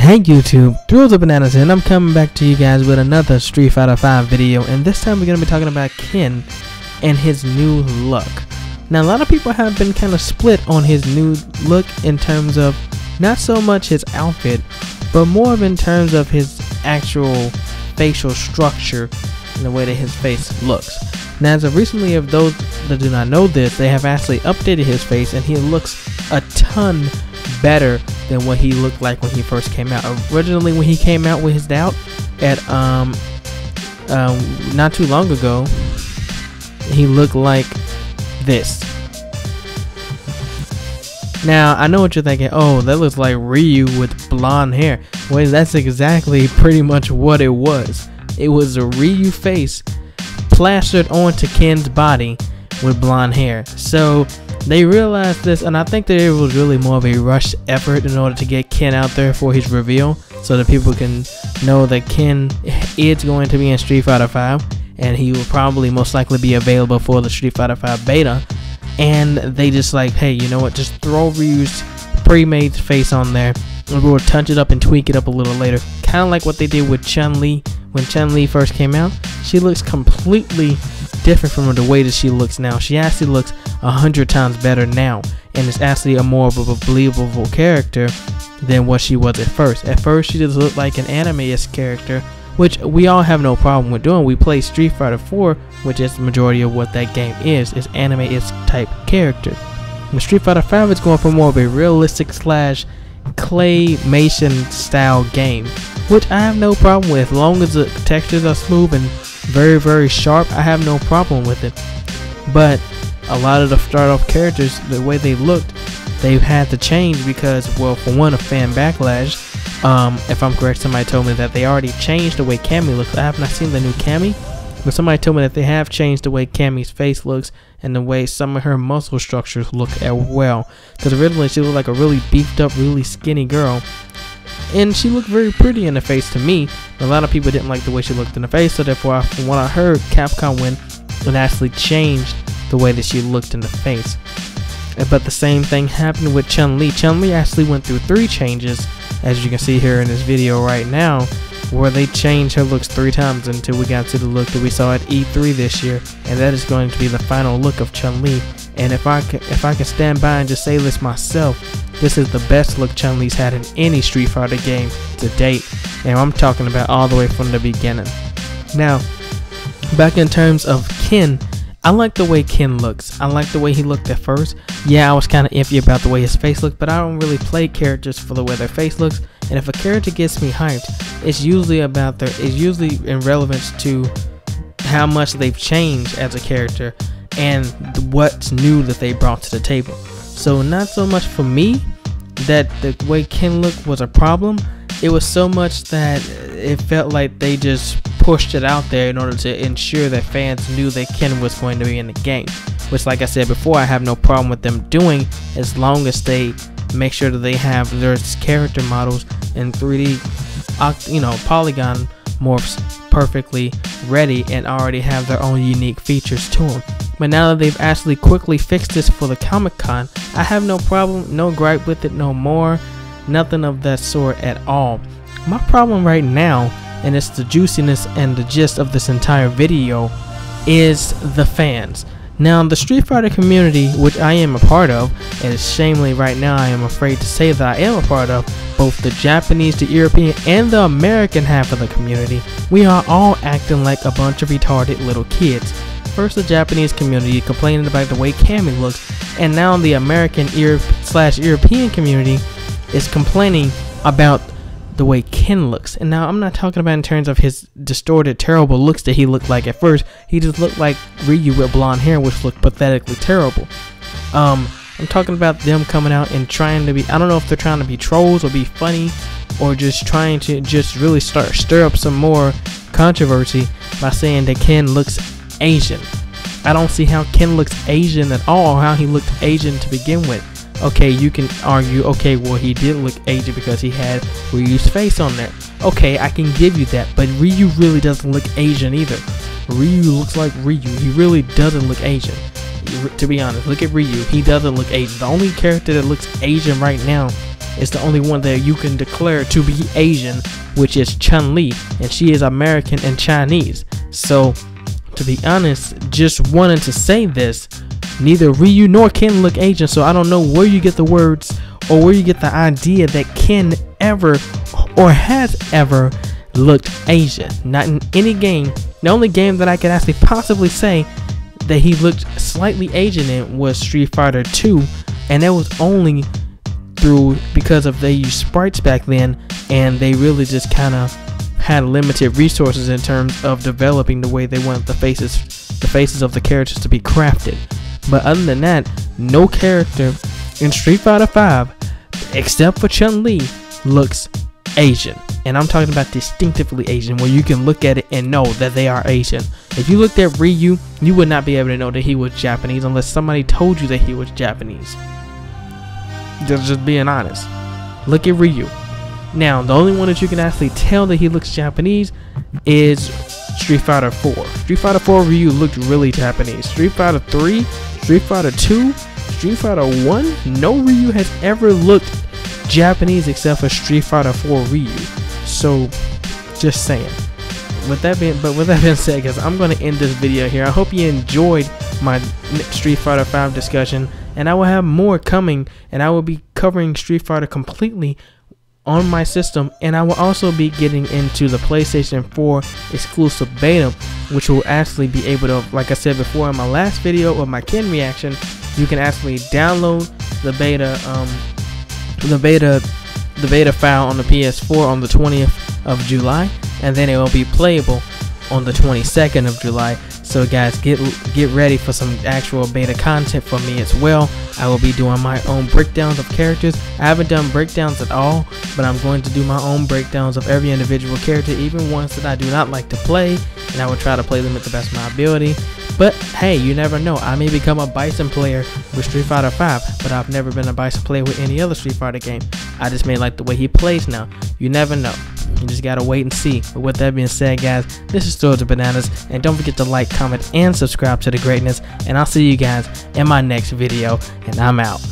Hey YouTube, Thrills of Bananas, and I'm coming back to you guys with another Street Fighter V video, and this time we're going to be talking about Ken and his new look. Now a lot of people have been kind of split on his new look in terms of not so much his outfit, but more of in terms of his actual facial structure and the way that his face looks. Now as of recently, of those that do not know this, they have actually updated his face and he looks a ton better than what he looked like when he first came out. Originally, when he came out with his doubt at not too long ago, he looked like this. Now I know what you're thinking, oh, that looks like Ryu with blonde hair. Well, that's exactly pretty much what it was. It was a Ryu face plastered onto Ken's body with blonde hair. So they realized this, and I think that it was really more of a rushed effort in order to get Ken out there for his reveal, so that people can know that Ken is going to be in Street Fighter V, and he will probably most likely be available for the Street Fighter V beta. And they just like, hey, you know what, just throw Ryu's pre-made face on there, and we'll touch it up and tweak it up a little later. Kind of like what they did with Chun-Li when Chun-Li first came out. She looks completely different from the way that she looks now. She actually looks 100 times better now, and it's actually a more of a believable character than what she was at first. At first, she just looked like an anime-esque character, which we all have no problem with doing. We play Street Fighter 4, which is the majority of what that game is anime-esque type character. And Street Fighter 5 is going for more of a realistic slash claymation style game, which I have no problem with. As long as the textures are smooth and very sharp, I have no problem with it. But a lot of the start off characters, the way they looked, they've had to change because, well, for one, of fan backlash. If I'm correct, somebody told me that they already changed the way Cammy looks. I have not seen the new Cammy, but somebody told me that they have changed the way Cammy's face looks and the way some of her muscle structures look as well. Because originally she looked like a really beefed up, really skinny girl, and she looked very pretty in the face to me. A lot of people didn't like the way she looked in the face, so therefore, from what I heard, Capcom went and actually changed the way that she looked in the face. But the same thing happened with Chun-Li. Chun-Li actually went through 3 changes, as you can see here in this video right now, where they changed her looks 3 times until we got to the look that we saw at E3 this year, and that is going to be the final look of Chun-Li. And if I can stand by and just say this myself, this is the best look Chun-Li's had in any Street Fighter game to date, and I'm talking about all the way from the beginning. Now, back in terms of Ken, I like the way Ken looks. I like the way he looked at first. Yeah, I was kind of iffy about the way his face looked, but I don't really play characters for the way their face looks. And if a character gets me hyped, it's usually in relevance to how much they've changed as a character and what's new that they brought to the table. So not so much for me that the way Ken looked was a problem. It was so much that it felt like they just pushed it out there in order to ensure that fans knew that Ken was going to be in the game, which, like I said before, I have no problem with them doing, as long as they make sure that they have their character models in 3D, you know, polygon morphs perfectly ready and already have their own unique features to them. But now that they've actually quickly fixed this for the Comic-Con, I have no problem, no gripe with it no more, nothing of that sort at all. My problem right now, and it's the juiciness and the gist of this entire video, is the fans. Now, the Street Fighter community, which I am a part of, and shamefully right now I am afraid to say that I am a part of, both the Japanese, the European, and the American half of the community, we are all acting like a bunch of retarded little kids. First, the Japanese community complaining about the way Cammy looks, and now the American European community is complaining about the way Ken looks. And now I'm not talking about in terms of his distorted, terrible looks that he looked like at first. He just looked like Ryu with blonde hair, which looked pathetically terrible. I'm talking about them coming out and trying to be, I don't know if they're trying to be trolls or be funny, or just trying to just really stir up some more controversy by saying that Ken looks Asian. I don't see how Ken looks Asian at all, or how he looked Asian to begin with. Okay, you can argue, okay, well, he did look Asian because he had Ryu's face on there. Okay, I can give you that, but Ryu really doesn't look Asian either. Ryu looks like Ryu. He really doesn't look Asian. To be honest, look at Ryu. He doesn't look Asian. The only character that looks Asian right now is the only one that you can declare to be Asian, which is Chun-Li, and she is American and Chinese. So to be honest, just wanted to say this, neither Ryu nor Ken look Asian, so I don't know where you get the words or where you get the idea that Ken ever or has ever looked Asian. Not in any game. The only game that I could actually possibly say that he looked slightly Asian in was Street Fighter 2, and that was only because of they used sprites back then, and they really just kind of had limited resources in terms of developing the way they wanted the faces of the characters to be crafted. But other than that, no character in Street Fighter 5 except for Chun-Li looks Asian. And I'm talking about distinctively Asian, where you can look at it and know that they are Asian. If you looked at Ryu, you would not be able to know that he was Japanese unless somebody told you that he was Japanese. Just being honest. Look at Ryu. Now, the only one that you can actually tell that he looks Japanese is Street Fighter 4. Street Fighter 4 Ryu looked really Japanese. Street Fighter 3, Street Fighter 2, Street Fighter 1, no Ryu has ever looked Japanese except for Street Fighter 4 Ryu. So, just saying. With that being said, guys, I'm going to end this video here. I hope you enjoyed my Street Fighter 5 discussion, and I will have more coming, and I will be covering Street Fighter completely on my system, and I will also be getting into the PlayStation 4 exclusive beta, which will actually be able to, like I said before in my last video of my Ken reaction, you can actually download the beta file on the PS4 on the 20th of July, and then it will be playable on the 22nd of July. So guys, get ready for some actual beta content from me as well. I will be doing my own breakdowns of characters. I haven't done breakdowns at all, but I'm going to do my own breakdowns of every individual character, even ones that I do not like to play, and I will try to play them at the best of my ability. But hey, you never know, I may become a Bison player with Street Fighter 5, but I've never been a Bison player with any other Street Fighter game. I just may like the way he plays now. You never know. You just gotta wait and see. But with that being said, guys, this is Still the Bananas, and don't forget to like, comment, and subscribe to the Greatness, and I'll see you guys in my next video, and I'm out.